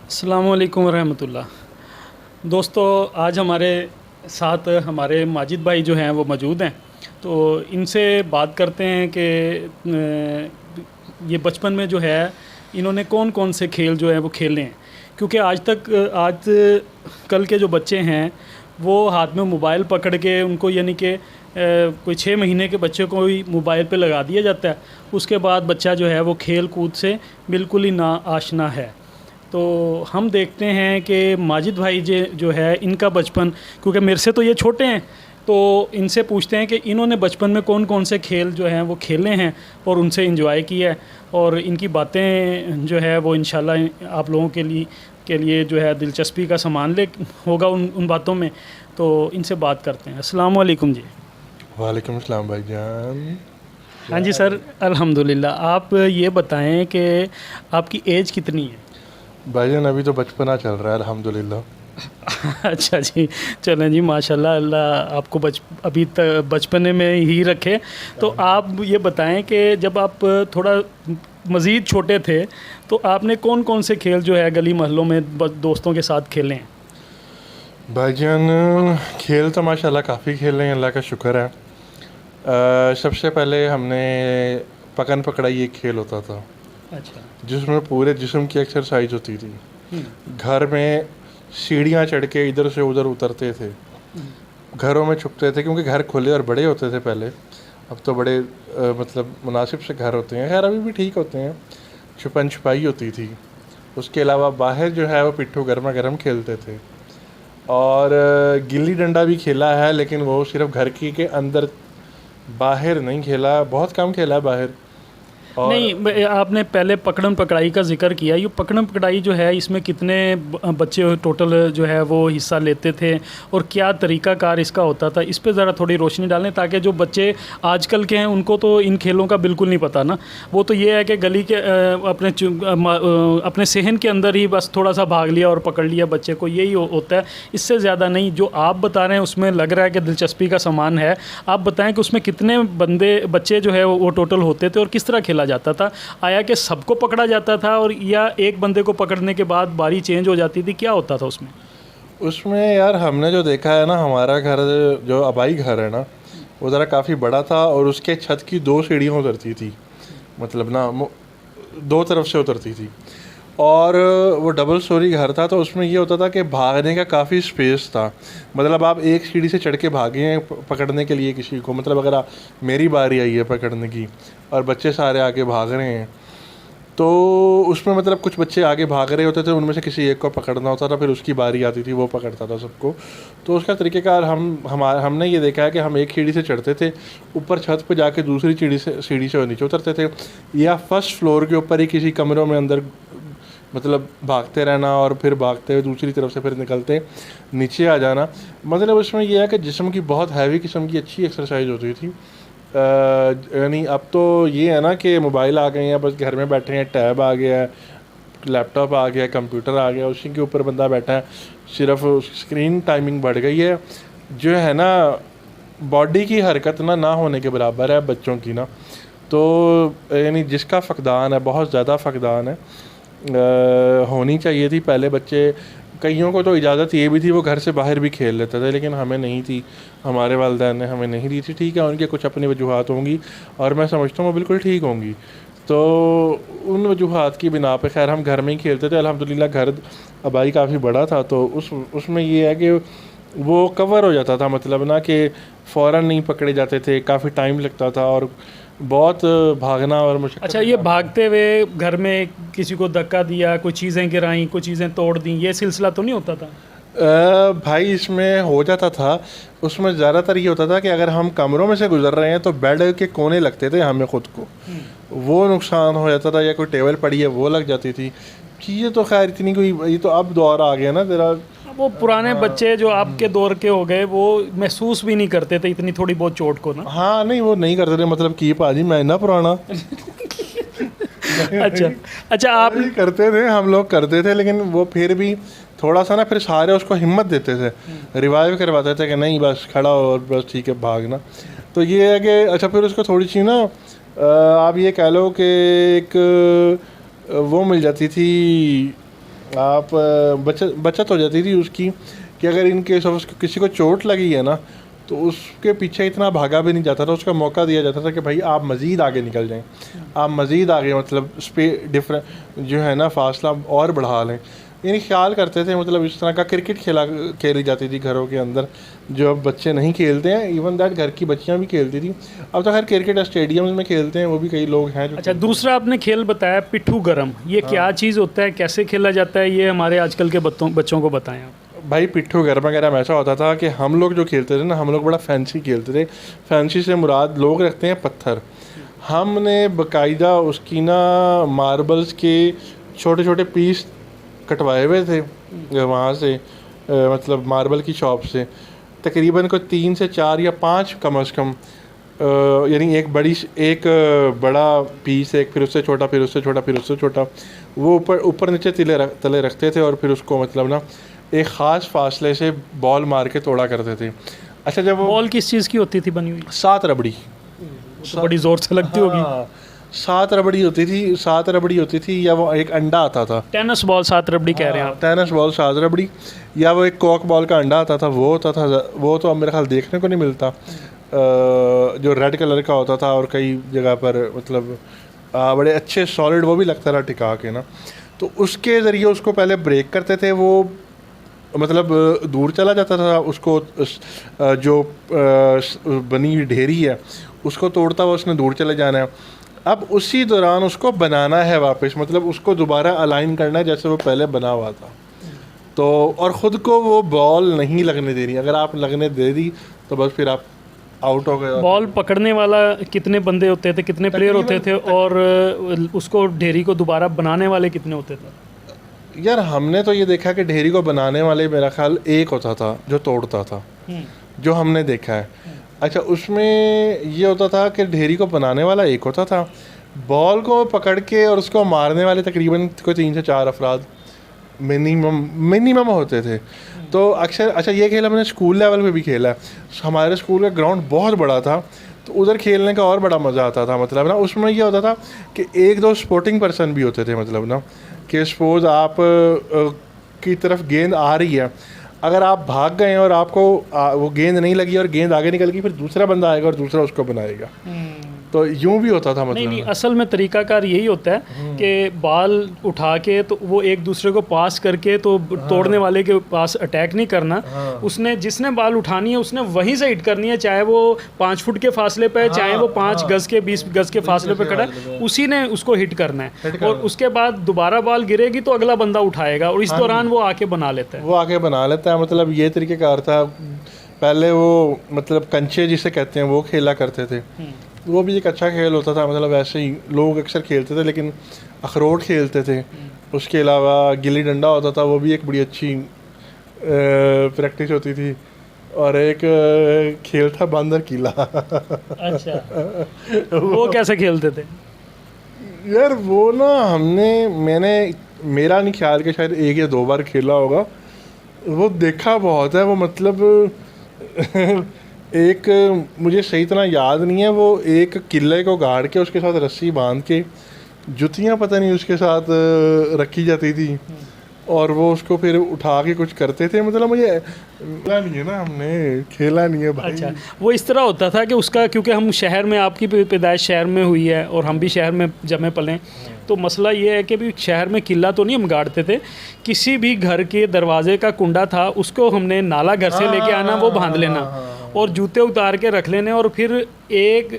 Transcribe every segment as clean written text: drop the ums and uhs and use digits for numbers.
अस्सलामु अलैकुम रहमतुल्लाह। दोस्तों, आज हमारे साथ हमारे माजिद भाई जो हैं वो मौजूद हैं। तो इनसे बात करते हैं कि ये बचपन में जो है इन्होंने कौन कौन से खेल जो हैं वो खेले हैं। क्योंकि आज कल के जो बच्चे हैं वो हाथ में मोबाइल पकड़ के उनको यानी कि कोई 6 महीने के बच्चे को ही मोबाइल पे लगा दिया जाता है। उसके बाद बच्चा जो है वो खेल कूद से बिल्कुल ही ना आशना है। तो हम देखते हैं कि माजिद भाई जो है इनका बचपन, क्योंकि मेरे से तो ये छोटे हैं, तो इनसे पूछते हैं कि इन्होंने बचपन में कौन कौन से खेल जो हैं वो खेले हैं और उनसे एंजॉय किया है, और इनकी बातें जो है वो इंशाल्लाह आप लोगों के लिए जो है दिलचस्पी का सामान ले होगा उन बातों में। तो इनसे बात करते हैं। अस्सलाम वालेकुम जी। वालेकुम अस्सलाम भाईजान। हाँ जी सर, अल्हम्दुलिल्लाह। आप ये बताएं कि आपकी एज कितनी है? भाईजान अभी तो बचपना चल रहा है अल्हम्दुलिल्लाह। अच्छा जी, चलें जी, माशाल्लाह, अल्लाह आपको अभी तक बचपने में ही रखे। तो आप ये बताएं कि जब आप थोड़ा मज़ीद छोटे थे तो आपने कौन कौन से खेल जो है गली मोहल्लों में दोस्तों के साथ खेले हैं? भाईजान खेल तो माशाल्लाह काफ़ी खेले हैं, अल्लाह का शुक्र है। सबसे पहले हमने पकड़ पकड़ाई एक खेल होता था अच्छा। जिसमें पूरे जिस्म की एक्सरसाइज होती थी। घर में सीढ़ियाँ चढ़ के इधर से उधर उतरते थे, घरों में छुपते थे क्योंकि घर खुले और बड़े होते थे पहले। अब तो बड़े मतलब मुनासिब से घर होते हैं, खैर अभी भी ठीक होते हैं। छुपन छुपाई होती थी। उसके अलावा बाहर जो है वो पिट्ठू गर्मा गर्म खेलते थे, और गिल्ली डंडा भी खेला है, लेकिन वो सिर्फ घर की के अंदर, बाहर नहीं खेला, बहुत कम खेला बाहर। और नहीं, आपने पहले पकड़म पकड़ाई का जिक्र किया। ये पकड़म पकड़ाई जो है इसमें कितने बच्चे टोटल जो है वो हिस्सा लेते थे और क्या तरीक़ाकार इसका होता था, इस पे ज़रा थोड़ी रोशनी डालें ताकि जो बच्चे आजकल के हैं उनको तो इन खेलों का बिल्कुल नहीं पता ना। वो तो ये है कि गली के अपने सहन के अंदर ही बस थोड़ा सा भाग लिया और पकड़ लिया बच्चे को, यही होता है, इससे ज़्यादा नहीं। जो आप बता रहे हैं उसमें लग रहा है कि दिलचस्पी का सामान है। आप बताएँ कि उसमें कितने बच्चे जो है वो टोटल होते थे और किस तरह खेला जाता था? आया कि सबको पकड़ा जाता था और या एक बंदे को पकड़ने के बाद बारी चेंज हो जाती थी, क्या होता था उसमें? उसमें यार हमने जो देखा है ना, हमारा घर जो आबाई घर है ना, वो ज़रा काफ़ी बड़ा था और उसके छत की 2 सीढ़ियाँ उतरती थी, मतलब ना 2 तरफ से उतरती थी, और वो डबल स्टोरी घर था। तो उसमें ये होता था कि भागने का काफ़ी स्पेस था। मतलब आप एक सीढ़ी से चढ़ के भागे हैं पकड़ने के लिए किसी को, मतलब अगर मेरी बारी आई है पकड़ने की और बच्चे सारे आगे भाग रहे हैं, तो उसमें मतलब कुछ बच्चे आगे भाग रहे होते थे, उनमें से किसी एक को पकड़ना होता था, फिर उसकी बारी आती थी, वो पकड़ता था सबको। तो उसका तरीक़ेकार हमने ये देखा है कि हम एक सीढ़ी से चढ़ते थे, ऊपर छत पे जाके दूसरी सीढ़ी से नीचे उतरते थे, या फर्स्ट फ्लोर के ऊपर ही किसी कमरों में अंदर मतलब भागते रहना, और फिर भागते हुए दूसरी तरफ से फिर निकलते नीचे आ जाना। मतलब उसमें यह है कि जिस्म की बहुत हैवी किस्म की अच्छी एक्सरसाइज होती थी। यानी अब तो ये है ना कि मोबाइल आ गए हैं, बस घर में बैठे हैं, टैब आ गया है, लैपटॉप आ गया, कंप्यूटर आ गया, उसी के ऊपर बंदा बैठा है, सिर्फ स्क्रीन टाइमिंग बढ़ गई है, जो है ना बॉडी की हरकत ना होने के बराबर है बच्चों की ना। तो यानी जिसका फ़क़दान है, बहुत ज़्यादा फ़क़दान है। होनी चाहिए थी पहले। बच्चे, कईयों को तो इजाज़त ये भी थी वो घर से बाहर भी खेल लेते थे, लेकिन हमें नहीं थी, हमारे वालिदैन ने हमें नहीं दी थी। ठीक है, उनके कुछ अपनी वजूहात होंगी और मैं समझता हूँ वो बिल्कुल ठीक होंगी। तो उन वजूहात की बिना पे खैर हम घर में ही खेलते थे। अल्हम्दुलिल्लाह घर आबाई काफ़ी बड़ा था, तो उसमें ये है कि वो कवर हो जाता था, मतलब ना कि फ़ौरन नहीं पकड़े जाते थे, काफ़ी टाइम लगता था और बहुत भागना और मुश्किल। अच्छा, ये भागते हुए घर में किसी को धक्का दिया, कोई चीज़ें गिराई, कोई चीज़ें तोड़ दी, ये सिलसिला तो नहीं होता था? भाई इसमें हो जाता था। उसमें ज़्यादातर ये होता था कि अगर हम कमरों में से गुजर रहे हैं तो बेड के कोने लगते थे हमें ख़ुद को, वो नुकसान हो जाता था, या कोई टेबल पड़ी है वो लग जाती थी। चीज़ें तो खैर इतनी कोई, ये तो अब दौर आ गया ना ज़रा। वो पुराने बच्चे जो आपके दौर के हो गए वो महसूस भी नहीं करते थे इतनी थोड़ी बहुत चोट को ना। हाँ नहीं, वो नहीं करते थे, मतलब कि पाजी मैं ना पुराना। अच्छा आप करते थे, हम लोग करते थे, लेकिन वो फिर भी थोड़ा सा ना फिर सारे उसको हिम्मत देते थे, रिवाइव करवाते थे कि नहीं बस खड़ा हो और बस ठीक है भागना। तो ये है कि अच्छा फिर उसको थोड़ी सी ना आप ये कह लो कि एक वो मिल जाती थी आप बचत हो जाती थी उसकी कि अगर इन केस ऑफ किसी को चोट लगी है ना तो उसके पीछे इतना भागा भी नहीं जाता था, उसका मौका दिया जाता था कि भाई आप मज़ीद आगे निकल जाएं, आप मज़ीद आगे मतलब डिफरेंट जो है ना फासला और बढ़ा लें। यानी ख्याल करते थे, मतलब इस तरह का क्रिकेट खेली जाती थी घरों के अंदर, जो अब बच्चे नहीं खेलते हैं। इवन दैट घर की बच्चियां भी खेलती थी। अब तो खैर क्रिकेट स्टेडियम में खेलते हैं, वो भी कई लोग हैं जो। अच्छा, दूसरा आपने खेल बताया पिट्ठू गरम, ये क्या चीज़ होता है, कैसे खेला जाता है, ये हमारे आजकल के बच्चों को बताएं आप। भाई पिट्ठू गरम वगैरह ऐसा होता था कि हम लोग जो खेलते थे ना, हम लोग बड़ा फैंसी खेलते थे। फैंसी से मुराद लोग रखते हैं पत्थर। हमने बाकायदा उसकी ना मार्बल्स के छोटे छोटे पीस कटवाए हुए थे वहाँ से, मतलब मार्बल की शॉप से। तकरीबन को 3 से 4 या 5 कम अज़ कम, यानी एक बड़ा पीस, एक फिर उससे छोटा, फिर उससे छोटा, फिर उससे छोटा, वो ऊपर नीचे तले रखते थे और फिर उसको मतलब ना एक ख़ास फासले से बॉल मार के तोड़ा करते थे। अच्छा, जब वो बॉल किस चीज़ की होती थी बनी हुई? 7 रबड़ी। तो बड़ी ज़ोर से लगती होगी। 7 रबड़ी होती थी, 7 रबड़ी होती थी, या वो एक अंडा आता था। टेनिस बॉल 7 रबड़ी कह रहे हैं आप? टेनिस बॉल 7 रबड़ी, या वो एक कॉक बॉल का अंडा आता था, वो होता था। वो तो अब मेरे ख्याल देखने को नहीं मिलता, जो रेड कलर का होता था और कई जगह पर मतलब बड़े अच्छे सॉलिड वो भी लगता था टिका के ना। तो उसके ज़रिए उसको पहले ब्रेक करते थे, वो मतलब दूर चला जाता था। उसको जो बनी हुई ढेरी है उसको तोड़ता हुआ उसने दूर चले जाना है। अब उसी दौरान उसको बनाना है वापस, मतलब उसको दोबारा अलाइन करना है जैसे वो पहले बना हुआ था। तो और ख़ुद को वो बॉल नहीं लगने देनी, अगर आप लगने दे दी तो बस फिर आप आउट हो गए। बॉल पकड़ने वाला कितने बंदे होते थे, कितने प्लेयर होते थे, और उसको ढेरी को दोबारा बनाने वाले कितने होते थे? यार हमने तो ये देखा कि ढेरी को बनाने वाले मेरा ख्याल एक होता था जो तोड़ता था, जो हमने देखा है। अच्छा, उसमें ये होता था कि ढेरी को बनाने वाला एक होता था, बॉल को पकड़ के और उसको मारने वाले तकरीबन कोई 3 से 4 अफराद मिनिमम होते थे। तो अक्सर अच्छा, ये खेल हमने स्कूल लेवल पे भी खेला है। हमारे स्कूल का ग्राउंड बहुत बड़ा था, तो उधर खेलने का और बड़ा मज़ा आता था। मतलब ना उसमें ये होता था कि 1-2 स्पोर्टिंग पर्सन भी होते थे, मतलब ना कि सपोज़ आप की तरफ गेंद आ रही है, अगर आप भाग गए और आपको वो गेंद नहीं लगी और गेंद आगे निकल गई, फिर दूसरा बंदा आएगा और दूसरा उसको बनाएगा। तो यूं भी होता था। मतलब नहीं, असल में तरीकाकार यही होता है कि बॉल उठा के तो वो एक दूसरे को पास करके तो तोड़ने वाले के पास अटैक नहीं करना। उसने जिसने बॉल उठानी है उसने वहीं से हिट करनी है, चाहे वो 5 फुट के फासले पे, चाहे वो 5 गज़ के 20 गज़ के फासले पे खड़ा है, उसी ने उसको हिट करना है। और उसके बाद दोबारा बॉल गिरेगी तो अगला बंदा उठाएगा और इस दौरान वो आके बना लेता है। मतलब ये तरीक़ेकार था। पहले वो मतलब कंचे जिसे कहते हैं वो खेला करते थे, वो भी एक अच्छा खेल होता था। मतलब ऐसे ही लोग अक्सर खेलते थे, लेकिन अखरोट खेलते थे। उसके अलावा गिल्ली डंडा होता था, वो भी एक बड़ी अच्छी प्रैक्टिस होती थी। और एक खेल था बंदर किला। अच्छा, वो कैसे खेलते थे? यार वो ना मेरा नहीं ख्याल कि शायद 1 या 2 बार खेला होगा, वो देखा बहुत है। वो मतलब एक मुझे सही तरह याद नहीं है, वो एक किले को गाड़ के उसके साथ रस्सी बांध के जुतियाँ पता नहीं उसके साथ रखी जाती थी और वो उसको फिर उठा के कुछ करते थे। मतलब मुझे खेला नहीं है ना, हमने खेला नहीं है भाई। अच्छा, वो इस तरह होता था कि उसका, क्योंकि हम शहर में, आपकी पैदाइश शहर में हुई है और हम भी शहर में जमे पले, तो मसला ये है कि भी शहर में किला तो नहीं हम गाड़ते थे, किसी भी घर के दरवाजे का कुंडा था उसको हमने नाला घर से लेके आना, वो बांध लेना और जूते उतार के रख लेने, और फिर एक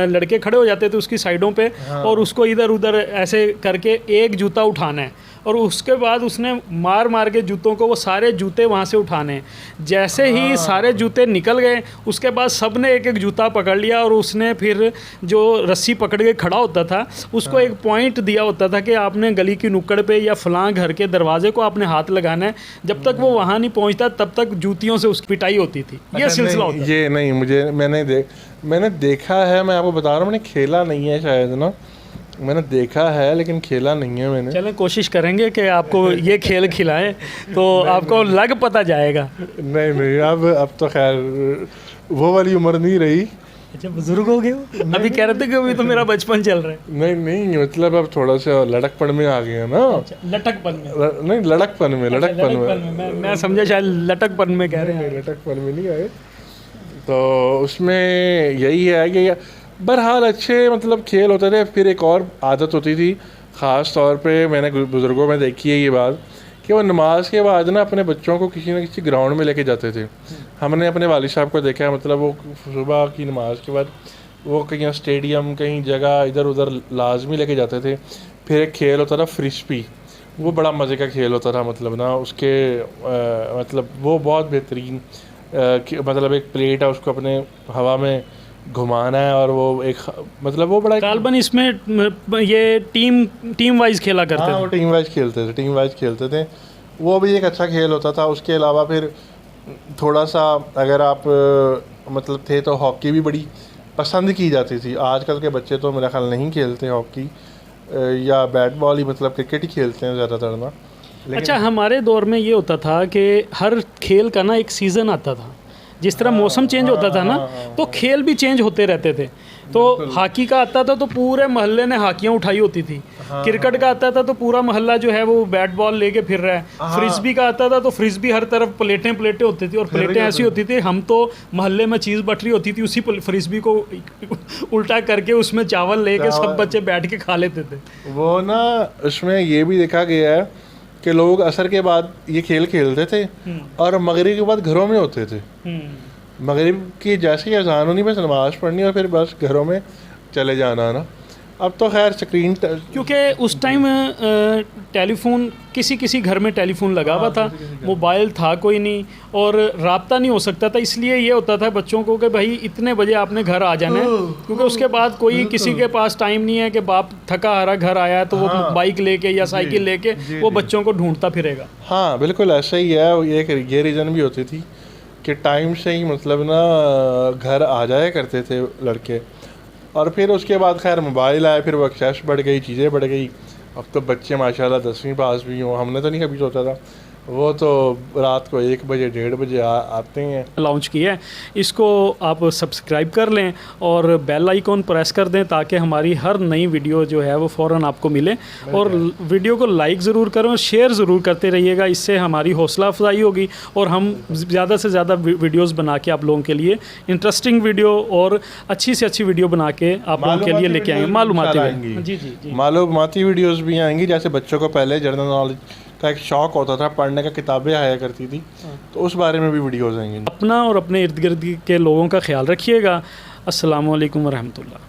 लड़के खड़े हो जाते थे उसकी साइडों पे और उसको इधर उधर ऐसे करके एक जूता उठाना है और उसके बाद उसने मार मार के जूतों को, वो सारे जूते वहाँ से उठाने हैं। जैसे ही सारे जूते निकल गए उसके बाद सब ने एक एक जूता पकड़ लिया और उसने फिर जो रस्सी पकड़ के खड़ा होता था उसको एक पॉइंट दिया होता था कि आपने गली की नुक्कड़ पे या फलां घर के दरवाजे को आपने हाथ लगाना है। जब तक वो वहाँ नहीं पहुँचता तब तक जूतियों से उसकी पिटाई होती थी। ये सिलसिला होता है। ये नहीं, मैंने देखा है, मैं आपको बता रहा हूँ, मैंने खेला नहीं है शायद ना, मैंने देखा है लेकिन खेला नहीं है मैंने। चलें, कोशिश करेंगे कि आपको ये खेल खिलाएं तो आपको लग पता जाएगा। नहीं, अब तो खैर वो वाली उम्र नहीं रही, अच्छा, बुजुर्ग हो गए हो? अभी कह रहे थे कि अभी तो मेरा बचपन चल रहा है। नहीं नहीं, मतलब अब थोड़ा सा लड़कपन में आ गए हैं ना। अच्छा, लटकपन में। नहीं, लड़कपन में, लड़कपन में। मैं समझा शायद लटकपन में कह रहे हैं। लटकपन में नहीं आए। तो उसमें यही है कि बहरहाल अच्छे मतलब खेल होते थे। फिर एक और आदत होती थी, ख़ास तौर पे मैंने बुज़ुर्गों में देखी है ये बात, कि वो नमाज के बाद ना अपने बच्चों को किसी न किसी ग्राउंड में लेके जाते थे। हमने अपने वालिद साहब को देखा है, मतलब वो सुबह की नमाज के बाद वो कहीं स्टेडियम, कहीं जगह इधर उधर लाजमी लेके जाते थे। फिर एक खेल होता था फ्रिस्बी, वो बड़ा मज़े का खेल होता था। मतलब ना उसके मतलब वो बहुत बेहतरीन मतलब एक प्लेट है, उसको अपने हवा में घुमाना है और वो एक मतलब वो बड़ा गालबन इसमें ये टीम वाइज खेला करते हाँ, वो टीम वाइज खेलते थे। वो भी एक अच्छा खेल होता था। उसके अलावा फिर थोड़ा सा अगर आप मतलब थे तो हॉकी भी बड़ी पसंद की जाती थी। आजकल के बच्चे तो मेरा ख्याल नहीं खेलते हॉकी, या बैट बॉल ही, मतलब क्रिकेट ही खेलते हैं ज़्यादातर ना। अच्छा, हमारे दौर में ये होता था कि हर खेल का ना एक सीज़न आता था। जिस तरह मौसम चेंज होता था ना, तो खेल भी चेंज होते रहते थे। तो हॉकी का आता था तो पूरे मोहल्ले ने हॉकियाँ उठाई होती थी। क्रिकेट का आता था तो पूरा मोहल्ला जो है वो बैट बॉल लेके फिर रहा है। फ्रिस्बी का आता था तो फ्रिस्बी हर तरफ प्लेटें होती थी, और प्लेटें ऐसी होती थी, हम तो मोहल्ले में चीज़ बट रही होती थी, उसी फ्रिस्बी को उल्टा करके उसमें चावल लेके सब बच्चे बैठ के खा लेते थे। वो ना उसमें ये भी देखा गया है कि लोग असर के बाद ये खेल खेलते थे और मगरिब के बाद घरों में होते थे। मगरिब की जैसे ही अजान होनी, बस नमाज़ पढ़नी और फिर बस घरों में चले जाना ना। अब तो खैर स्क्रीन क्योंकि उस टाइम टेलीफोन किसी घर में टेलीफोन लगा हुआ था, मोबाइल था कोई नहीं और राब्ता नहीं हो सकता था। इसलिए ये होता था बच्चों को कि भाई इतने बजे आपने घर आ जाना है, क्योंकि उसके बाद कोई किसी के पास टाइम नहीं है कि बाप थका हारा घर आया है तो वो बाइक लेके या साइकिल लेके वो बच्चों को ढूंढता फिरेगा। हाँ बिल्कुल ऐसा ही है। एक ये रीज़न भी होती थी कि टाइम से ही मतलब ना घर आ जाया करते थे लड़के। और फिर उसके बाद खैर मोबाइल आया, फिर वो एक्सेस बढ़ गई, चीज़ें बढ़ गई। अब तो बच्चे माशाल्लाह 10वीं पास भी हों, हमने तो नहीं कभी सोचा था। वो तो रात को 1 बजे 1:30 बजे आते हैं। लॉन्च किया है, इसको आप सब्सक्राइब कर लें और बेल आइकॉन प्रेस कर दें ताकि हमारी हर नई वीडियो जो है वो फ़ौरन आपको मिले। और वीडियो को लाइक ज़रूर करें और शेयर ज़रूर करते रहिएगा, इससे हमारी हौसला अफजाई होगी और हम ज़्यादा से ज़्यादा वीडियोस बना के आप लोगों के लिए इंटरेस्टिंग वीडियो और अच्छी से अच्छी वीडियो बना के आप लोगों के लिए लेके आएंगे। मालूमाती वीडियोज़ भी आएंगी। जैसे बच्चों को पहले जनरल नॉलेज का एक शौक़ होता था, पढ़ने का किताबें आया करती थी, तो उस बारे में भी वीडियोज़ आएंगे। अपना और अपने इर्द गिर्द के लोगों का ख्याल रखिएगा। अस्सलामु अलैकुम वरहमतुल्लाह।